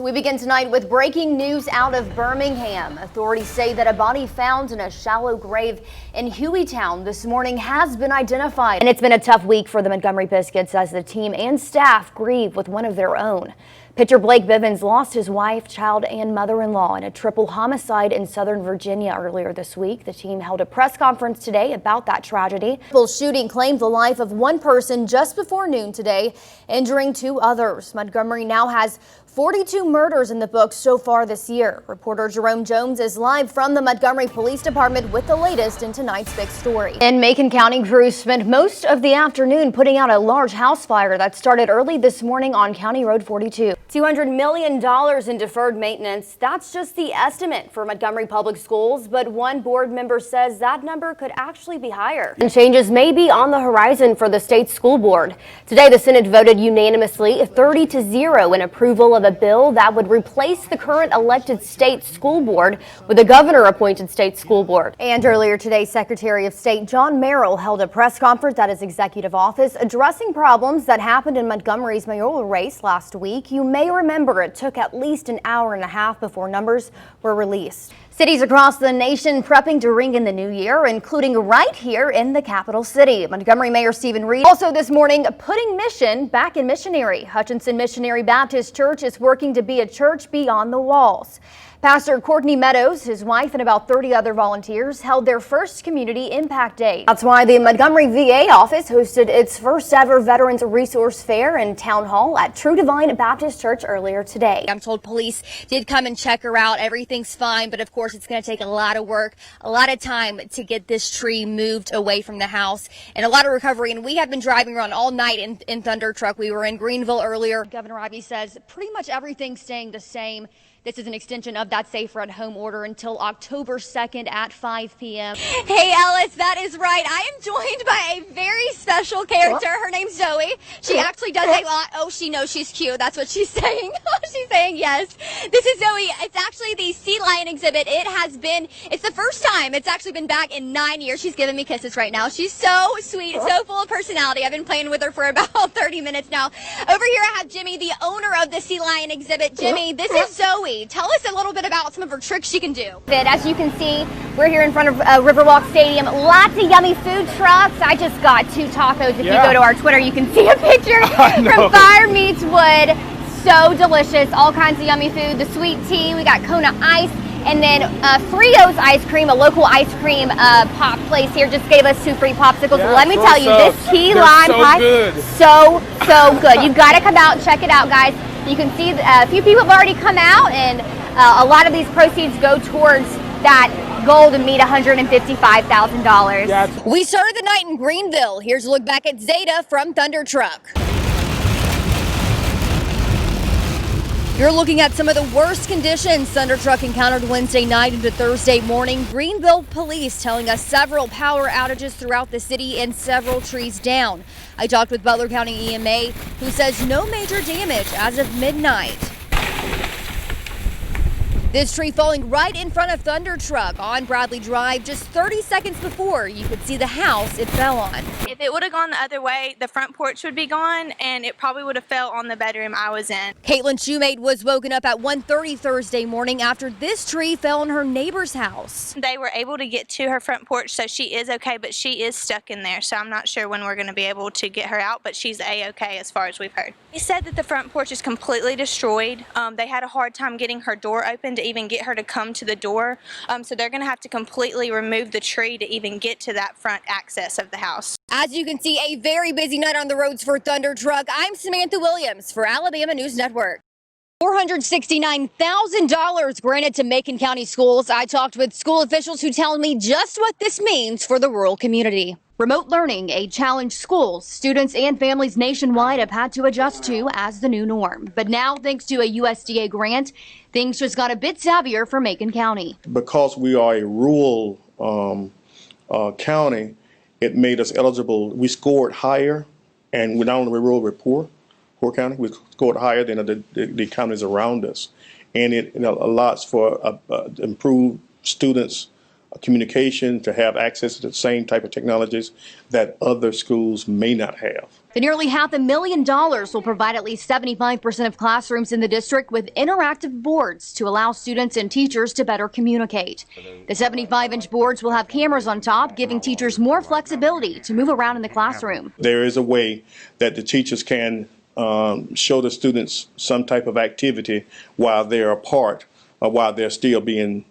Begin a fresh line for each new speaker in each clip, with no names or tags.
We begin tonight with breaking news out of Birmingham. Authorities say that a body found in a shallow grave in Hueytown this morning has been identified. And it's been a tough week for the Montgomery Biscuits as the team and staff grieve with one of their own. Pitcher Blake Bivens lost his wife, child, and mother-in-law in a triple homicide in Southern Virginia earlier this week. The team held a press conference today about that tragedy. The shooting claimed the life of one person just before noon today, injuring two others. Montgomery now has 42 murders in the books so far this year. Reporter Jerome Jones is live from the Montgomery Police Department with the latest in tonight's big story. In Macon County, crews spent most of the afternoon putting out a large house fire that started early this morning on County Road 42. $200 million in deferred maintenance. That's just the estimate for Montgomery Public Schools, but one board member says that number could actually be higher. And changes may be on the horizon for the state school board. Today, the Senate voted unanimously 30-0 in approval of a bill that would replace the current elected state school board with a governor-appointed state school board. And earlier today, Secretary of State John Merrill held a press conference at his executive office addressing problems that happened in Montgomery's mayoral race last week. You may remember it took at least an hour and a half before numbers were released. Cities across the nation prepping to ring in the new year, including right here in the capital city. Montgomery Mayor Stephen Reed also this morning putting mission back in missionary. Hutchinson Missionary Baptist Church is working to be a church beyond the walls. Pastor Courtney Meadows, his wife, and about 30 other volunteers held their first Community Impact Day. That's why the Montgomery VA office hosted its first ever Veterans Resource Fair and Town Hall at True Divine Baptist Church earlier today. I'm told police did come and check her out. Everything's fine, but of course it's going to take a lot of work, a lot of time to get this tree moved away from the house, and a lot of recovery. And we have been driving around all night in Thunder Truck. We were in Greenville earlier. Governor Ivey says pretty much everything's staying the same. This is an extension of that safer at home order until October 2nd at 5 p.m.
Hey, Ellis, that is right. I am joined by a very special character. Her name's Zoe. She actually does a lot. Oh, she knows she's cute. That's what she's saying. She's saying yes. This is Zoe. It's actually the Sea Lion exhibit. It's the first time. It's actually been back in 9 years. She's giving me kisses right now. She's so sweet, so full of personality. I've been playing with her for about 30 minutes now. Over here, I have Jimmy, the owner of the Sea Lion exhibit. Jimmy, this is Zoe. Tell us a little bit about some of her tricks she can do.
As you can see, we're here in front of Riverwalk Stadium. Lots of yummy food trucks. I just got 2 tacos. If you go to our Twitter, you can see a picture from Fire Meets Wood. So delicious. All kinds of yummy food. The sweet tea. We got Kona Ice. And then Frio's Ice Cream, a local ice cream pop place here, just gave us 2 free popsicles. Let me tell you, this key lime pie, so good. You got to come out and check it out, guys. You can see a few people have already come out, and a lot of these proceeds go towards that goal to meet $155,000. We started the night in Greenville. Here's a look back at Zeta from Thunder Truck. You're looking at some of the worst conditions Thunder Truck encountered Wednesday night into Thursday morning. Greenville police telling us several power outages throughout the city and several trees down. I talked with Butler County EMA, who says no major damage as of midnight. This tree falling right in front of Thunder Truck on Bradley Drive just 30 seconds before you could see the house it fell on.
If it would have gone the other way, the front porch would be gone, and it probably would have fell on the bedroom I was in.
Caitlin Shoemate was woken up at 1:30 Thursday morning after this tree fell on her neighbor's house.
They were able to get to her front porch, so she is okay, but she is stuck in there, so I'm not sure when we're going to be able to get her out, but she's A-okay as far as we've heard. He said that the front porch is completely destroyed. They had a hard time getting her door open to even get her to come to the door, so they're going to have to completely remove the tree to even get to that front access of the house.
As you can see, a very busy night on the roads for Thunder Truck. I'm Samantha Williams for Alabama News Network. $469,000 granted to Macon County schools. I talked with school officials who tell me just what this means for the rural community. Remote learning, a challenge schools, students, and families nationwide have had to adjust to as the new norm. But now, thanks to a USDA grant, things just got a bit savvier for Macon County.
Because we are a rural county, it made us eligible. We scored higher, and we're not only rural, we're poor county. We scored higher than the counties around us. And it allows for improved students' communication, to have access to the same type of technologies that other schools may not have.
The nearly $500,000 will provide at least 75% of classrooms in the district with interactive boards to allow students and teachers to better communicate. The 75-inch boards will have cameras on top, giving teachers more flexibility to move around in the classroom.
There is a way that the teachers can show the students some type of activity while they're apart or while they're still can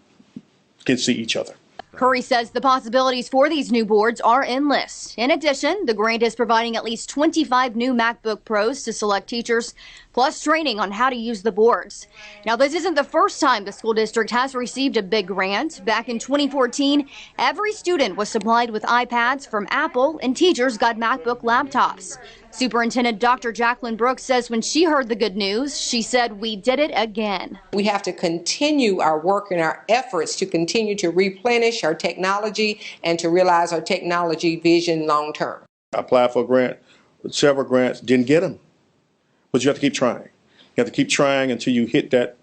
see each other.
Curry says the possibilities for these new boards are endless. In addition, the grant is providing at least 25 new MacBook Pros to select teachers, plus training on how to use the boards. Now, this isn't the first time the school district has received a big grant. Back in 2014, every student was supplied with iPads from Apple, and teachers got MacBook laptops. Superintendent Dr. Jacqueline Brooks says when she heard the good news, she said, "We did it again."
We have to continue our work and our efforts to continue to replenish our technology and to realize our technology vision long term.
I applied for a grant, several grants, didn't get them. But you have to keep trying. You have to keep trying until you hit that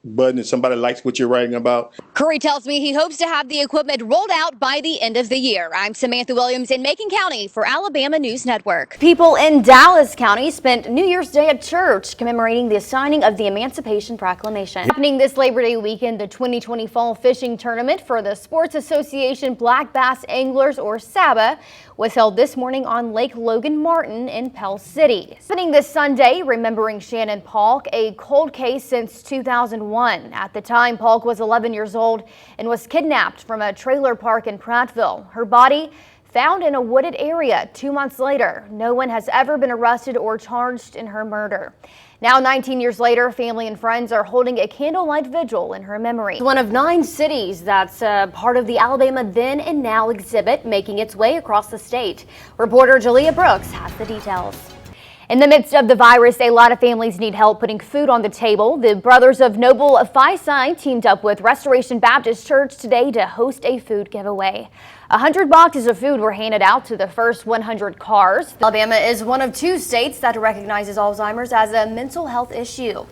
button and somebody likes what you're writing about.
Curry tells me he hopes to have the equipment rolled out by the end of the year. I'm Samantha Williams in Macon County for Alabama News Network. People in Dallas County spent New Year's Day at church commemorating the signing of the Emancipation Proclamation. Happening this Labor Day weekend, the 2020 Fall Fishing Tournament for the Sports Association Black Bass Anglers, or SABA, was held this morning on Lake Logan Martin in Pell City. Happening this Sunday, remembering Shannon Polk, a cold case since 2001. At the time, Polk was 11 years old and was kidnapped from a trailer park in Prattville. Her body found in a wooded area 2 months later. No one has ever been arrested or charged in her murder. Now, 19 years later, family and friends are holding a candlelight vigil in her memory. One of 9 cities that's part of the Alabama Then and Now exhibit, making its way across the state. Reporter Jalea Brooks has the details. In the midst of the virus, a lot of families need help putting food on the table. The Brothers of Noble Phi Psi teamed up with Restoration Baptist Church today to host a food giveaway. 100 boxes of food were handed out to the first 100 cars. Alabama is one of 2 states that recognizes Alzheimer's as a mental health issue.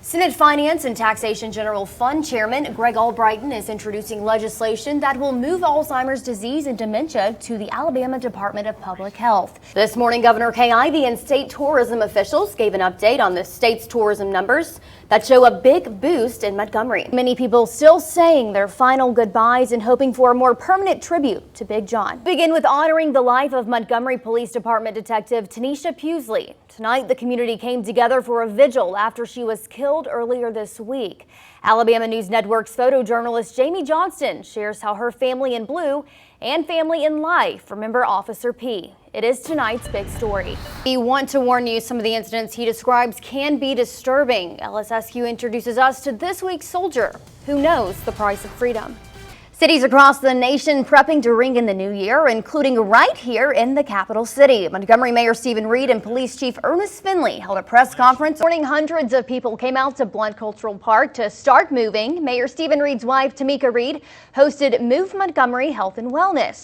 Senate Finance and Taxation General Fund Chairman Greg Albrighton is introducing legislation that will move Alzheimer's disease and dementia to the Alabama Department of Public Health. This morning, Governor Kay Ivey and state tourism officials gave an update on the state's tourism numbers that show a big boost in Montgomery. Many people still saying their final goodbyes and hoping for a more permanent tribute to Big John. Begin with honoring the life of Montgomery Police Department Detective Tanisha Pewsley. Tonight, the community came together for a vigil after she was killed earlier this week. Alabama News Network's photojournalist Jamie Johnston shares how her family in blue and family in life remember Officer P. It is tonight's big story. We want to warn you, some of the incidents he describes can be disturbing. LSSQ introduces us to this week's soldier who knows the price of freedom. Cities across the nation prepping to ring in the new year, including right here in the capital city. Montgomery Mayor Stephen Reed and Police Chief Ernest Finley held a press conference. Morning, hundreds of people came out to Blount Cultural Park to start moving. Mayor Stephen Reed's wife, Tamika Reed, hosted Move Montgomery Health and Wellness.